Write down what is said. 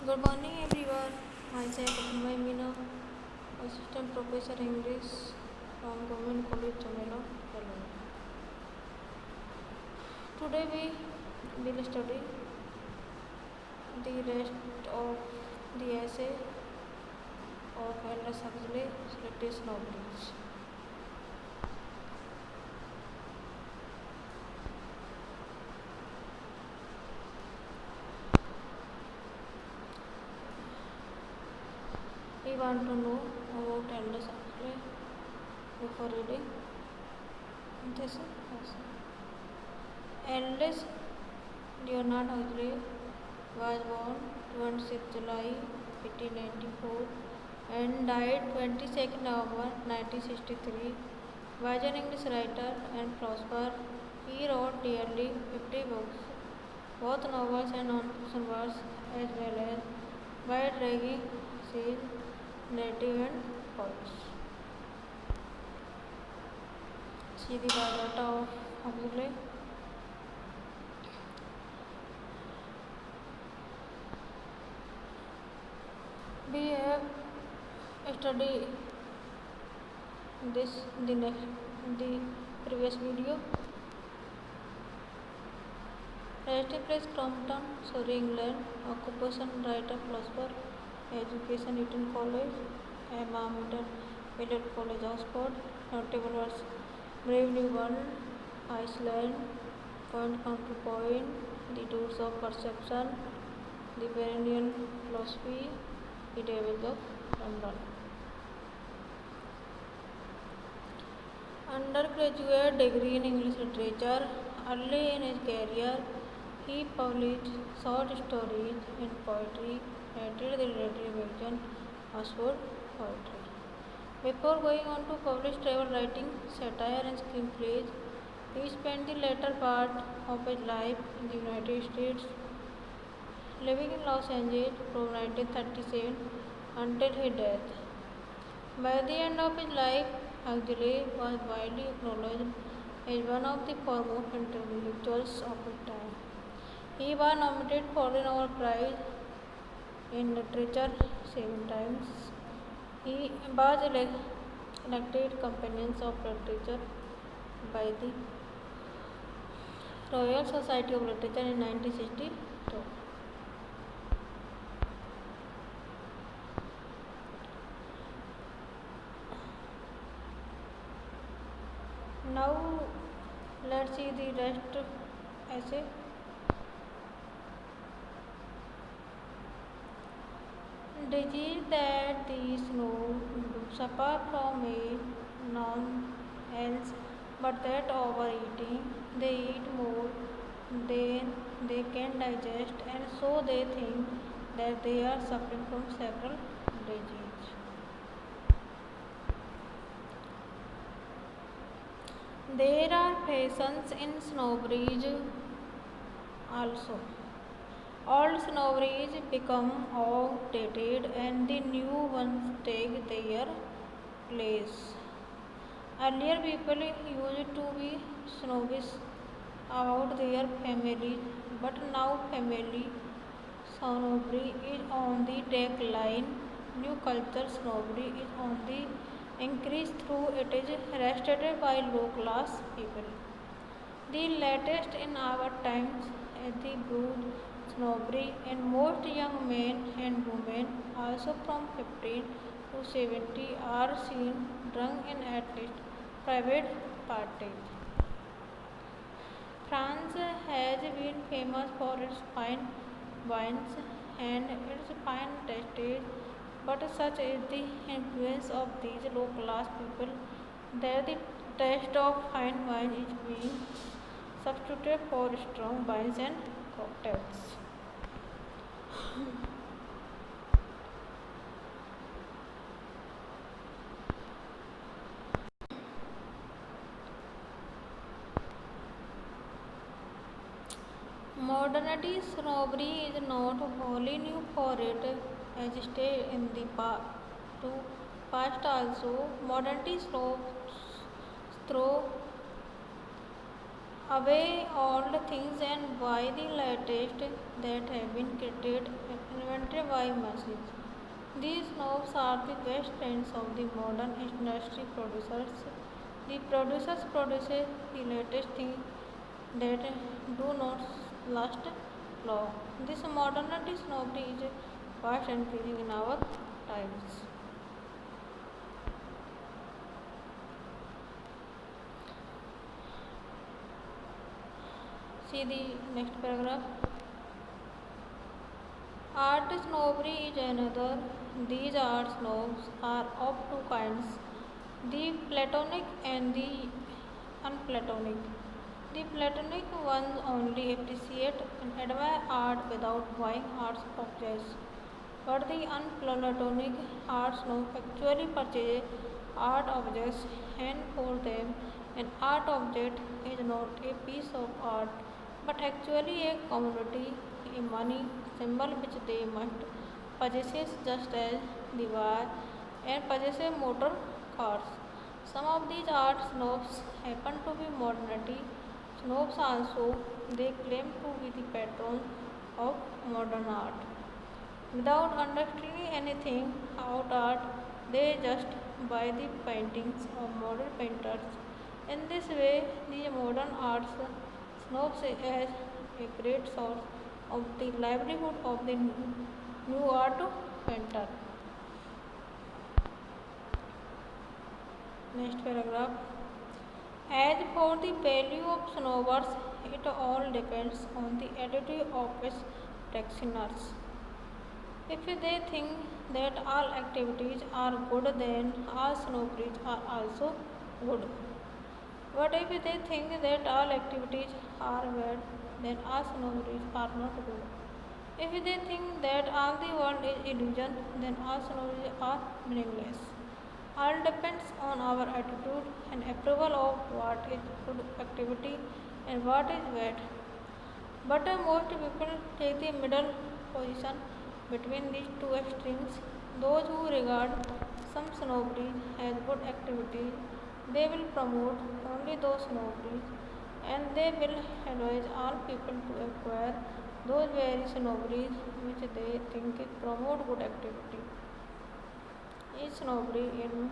Good morning everyone. Myself Atanmay Meena, Assistant Professor English from Government College Chamela, Telangana. Today we will study the rest of the essay of Aldous Huxley, Latest Novels. We want to know about Aldous Huxley before reading this essay. Aldous Leonard Huxley was born 26 July 1894 and died 22nd November 1963. Was an English writer and philosopher. He wrote nearly 50 books, both novels and non-fiction works, as well as wide-ranging essays, narrative and poems. See the biodata of Huxley. We have studied this the previous video. Resting place Crompton, Surrey, England. Occupation writer, philosopher. Education Eton College, Emma Middle College, Oxford. Notable works: Brave New World, Iceland, Point Counterpoint, The Tools of Perception, The Perennial Philosophy, The Devils of London. Undergraduate degree in English literature. Early in his career, he published short stories and poetry, edited the literary magazine Oxford Poetry. Before going on to publish travel writing, satire and screenplays, he spent the latter part of his life in the United States, living in Los Angeles from 1937 until his death. By the end of his life, Huxley was widely acknowledged as one of the foremost intellectuals of his time. He was nominated for the Nobel Prize in Literature 7 times. He was elected Companion of Literature by the Royal Society of Literature in 1962. Now let's see the rest essay. Disease that the snow suffer from a none else but that overeating. They eat more than they can digest, and so they think that they are suffering from several diseases. There are fashions in snowbridge also. Old snowbridge become outdated and the new ones take their place. Earlier people used to be snobbish about their families, but now family snobbery is on the decline. New culture snobbery is on the increase through it is restricted by low class people. The latest in our times is the brood snobbery, and most young men and women, also from 15 to 70, are seen drunk in at least private parties. France has been famous for its fine wines and its fine tastes, but such is the influence of these low class people that the taste of fine wine is being substituted for strong wines and cocktails. Modernity snobbery is not wholly new for it, as stated in the past also. Modernity snobs throw away old things and buy the latest that have been created and invented by machines. These snobs are the best friends of the modern industry producers. The producers produce the latest thing that do not last long. This modernity snobbery is fast increasing in our times. See the next paragraph. Art snobbery is another. These art snobs are of two kinds, the Platonic and the unplatonic. The Platonic ones only appreciate and admire art without buying art objects, but the unplatonic art snob actually purchase art objects and for them. An art object is not a piece of art, but actually a commodity, a money symbol which they must possess just as the wire and possess motor cars. Some of these art snobs happen to be modernity snobs also. They claim to be the patrons of modern art. Without understanding anything about art, they just buy the paintings of modern painters. In this way, the modern arts snobs as a great source of the livelihood of the new art painter. Next paragraph. As for the value of snowbirds, it all depends on the attitude of its practitioners. If they think that all activities are good, then all snowbirds are also good. But if they think that all activities are bad, then all snowbirds are not good. If they think that all the world is illusion, then all snowbirds are meaningless. All depends on our attitude and approval of what is good activity and what is bad. But most people take the middle position between these two extremes. Those who regard some snobbery as good activities, they will promote only those snobberies and they will advise all people to acquire those very snobberies which they think promote good activity. Is snobbery in